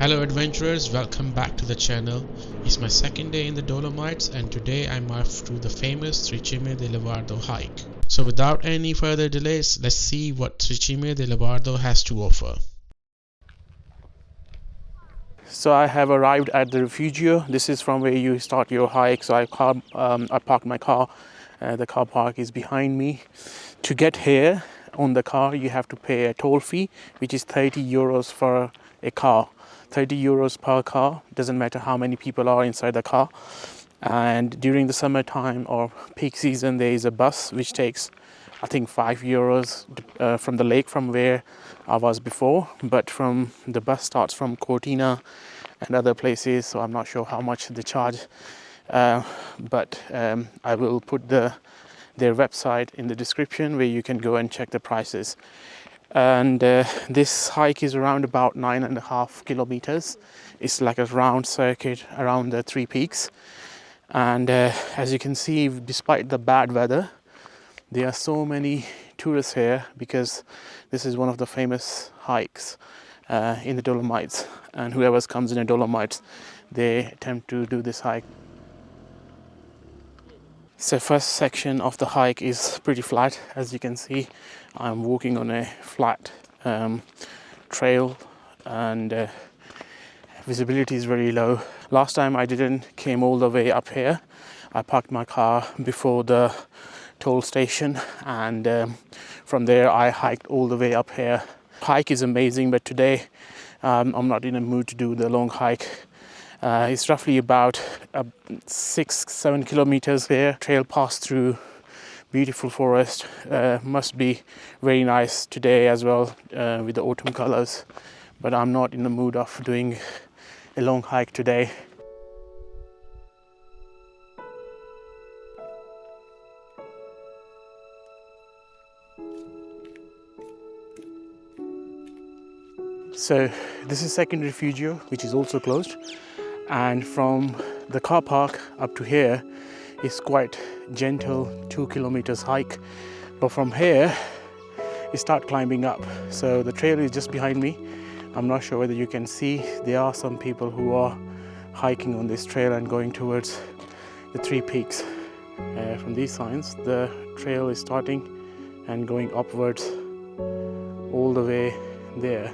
Hello adventurers, welcome back to the channel. It's my second day in the Dolomites and today I'm off to the famous Tre Cime di Lavaredo hike. So without any further delays, let's see what Tre Cime di Lavaredo has to offer. So I have arrived at the Refugio. This is from where you start your hike. So I parked my car. The car park is behind me. To get here on the car, you have to pay a toll fee, which is 30 euros for a car. 30 euros per car. Doesn't matter how many people are inside the car. And during the summertime or peak season, there is a bus which takes, I think, 5 euros from the lake from where I was before. But from the bus starts from Cortina and other places, so I'm not sure how much they charge. But I will put their website in the description where you can go and check the prices. And this hike is around about 9.5 kilometers. It's like a round circuit around the three peaks. And as you can see, despite the bad weather, there are so many tourists here because this is one of the famous hikes in the Dolomites. And whoever comes in the Dolomites, they attempt to do this hike. So first section of the hike is pretty flat. As you can see, I'm walking on a flat trail and visibility is very low. Last time I came all the way up here. I parked my car before the toll station and from there I hiked all the way up here. Hike is amazing, but today I'm not in a mood to do the long hike. It's roughly about 6-7 kilometers here. Trail passed through beautiful forest. Must be very nice today as well with the autumn colors. But I'm not in the mood of doing a long hike today. So this is second Refugio, which is also closed. And from the car park up to here is quite gentle 2 kilometers hike. But from here, you start climbing up. So the trail is just behind me. I'm not sure whether you can see. There are some people who are hiking on this trail and going towards the three peaks. From these signs, the trail is starting and going upwards all the way there.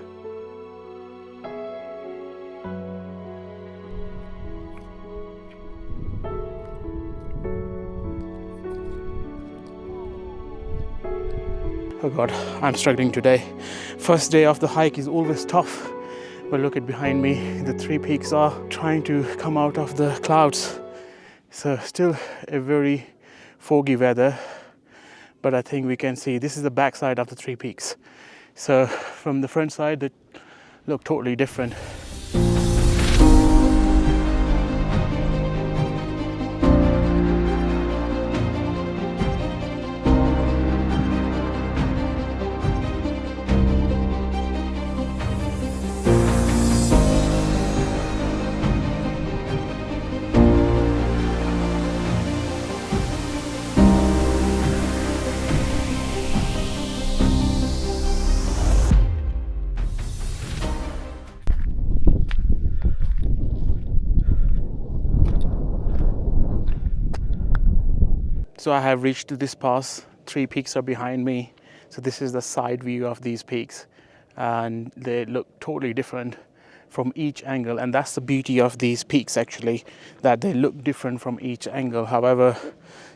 Oh God, I'm struggling today. First day of the hike is always tough, but look at behind me. The three peaks are trying to come out of the clouds. So still a very foggy weather, but I think we can see this is the back side of the three peaks. So from the front side, they look totally different. So I have reached this pass. Three peaks are behind me. So this is the side view of these peaks. And they look totally different from each angle. And that's the beauty of these peaks actually, that they look different from each angle. However,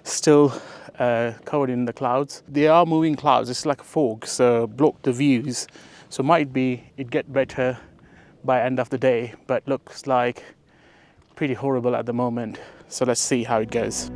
still covered in the clouds. They are moving clouds. It's like a fog, so block the views. So might be it get better by end of the day, but looks like pretty horrible at the moment. So let's see how it goes.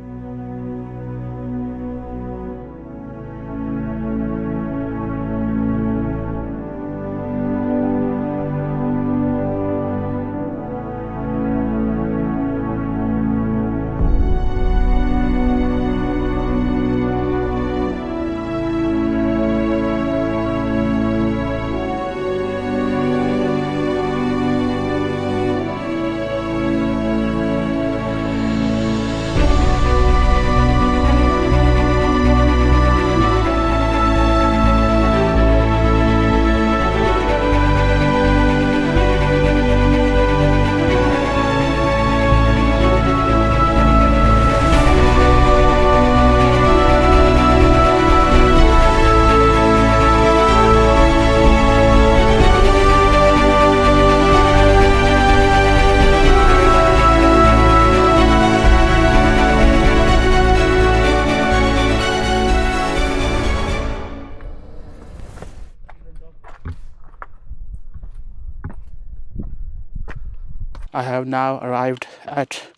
I have now arrived at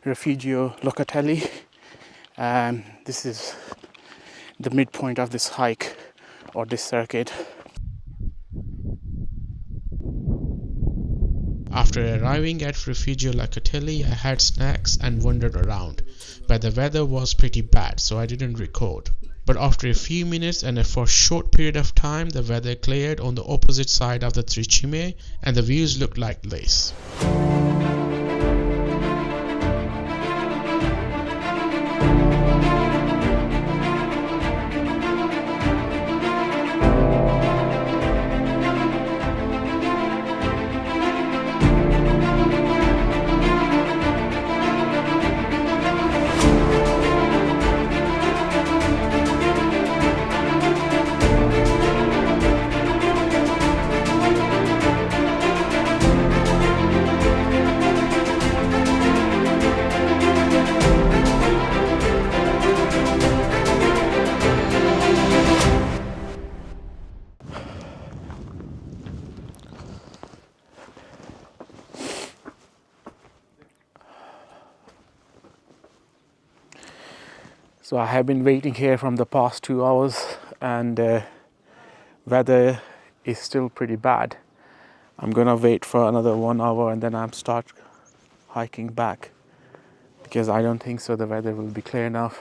Refugio Locatelli, and this is the midpoint of this hike or this circuit. After arriving at Refugio Locatelli, I had snacks and wandered around, but the weather was pretty bad, so I didn't record. But after a few minutes and for a short period of time, the weather cleared on the opposite side of the Tre Cime, and the views looked like this. So I have been waiting here from the past 2 hours, and weather is still pretty bad. I'm gonna wait for another 1 hour and then I'm start hiking back, because I don't think so the weather will be clear enough.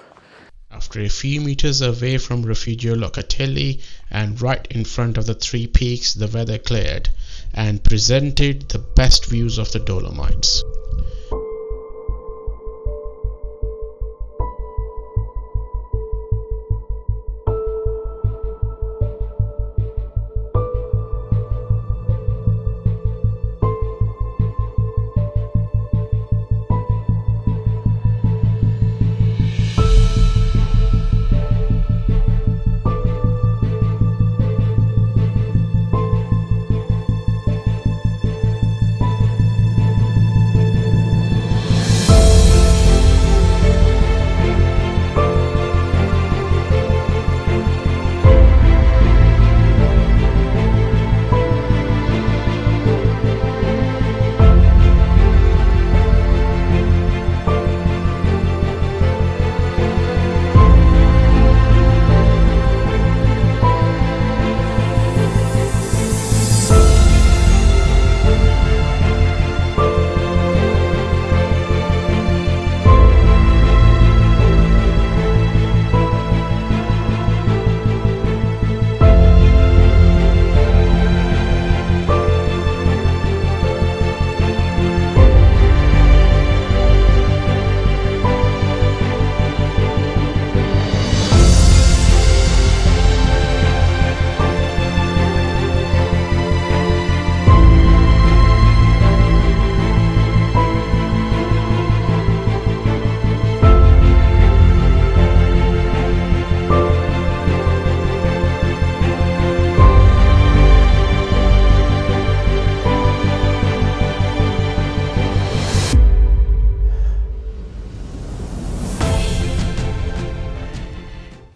After a few meters away from Refugio Locatelli and right in front of the three peaks, the weather cleared and presented the best views of the Dolomites.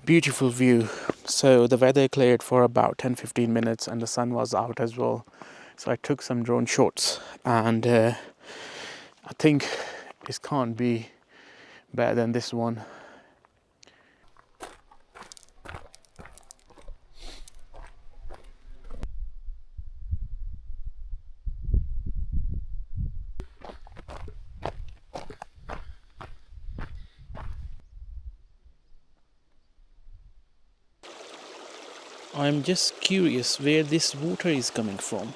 Beautiful view. So the weather cleared for about 10-15 minutes and the sun was out as well. So I took some drone shots, and I think this can't be better than this one. I'm just curious where this water is coming from.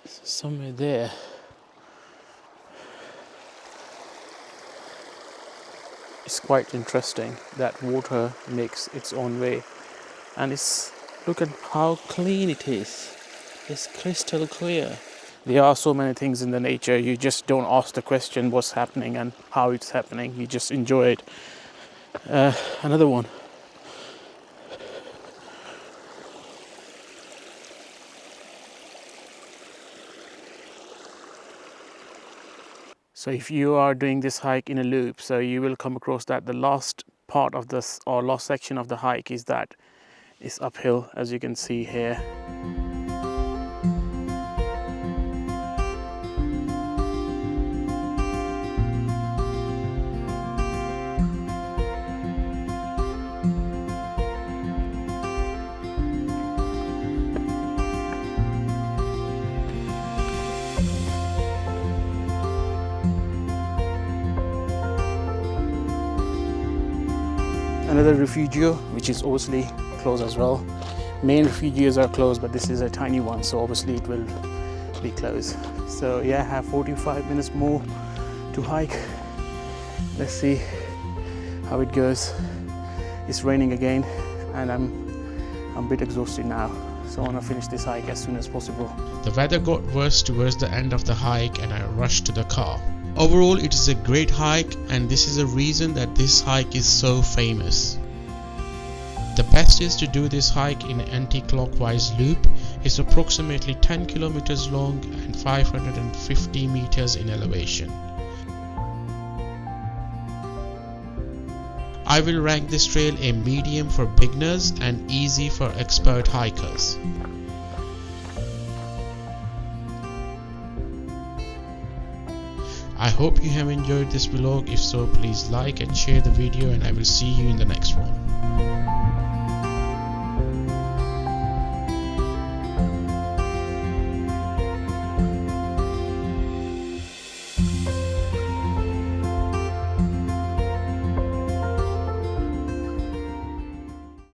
Somewhere there. It's quite interesting that water makes its own way, and look at how clean it is. It's crystal clear. There are so many things in the nature, you just don't ask the question what's happening and how it's happening, you just enjoy it. Another one. So if you are doing this hike in a loop, so you will come across that the last part of this or last section of the hike is that is uphill, as you can see here. Another Refugio, which is obviously closed as well. Main Refugios are closed, but this is a tiny one, so obviously it will be closed. So yeah, I have 45 minutes more to hike. Let's see how it goes. It's raining again, and I'm a bit exhausted now, so I want to finish this hike as soon as possible. The weather got worse towards the end of the hike and I rushed to the car. Overall, it is a great hike, and this is a reason that this hike is so famous. The best is to do this hike in an anti-clockwise loop. It's approximately 10 kilometers long and 550 meters in elevation. I will rank this trail a medium for beginners and easy for expert hikers. I hope you have enjoyed this vlog. If so, please like and share the video, and I will see you in the next one.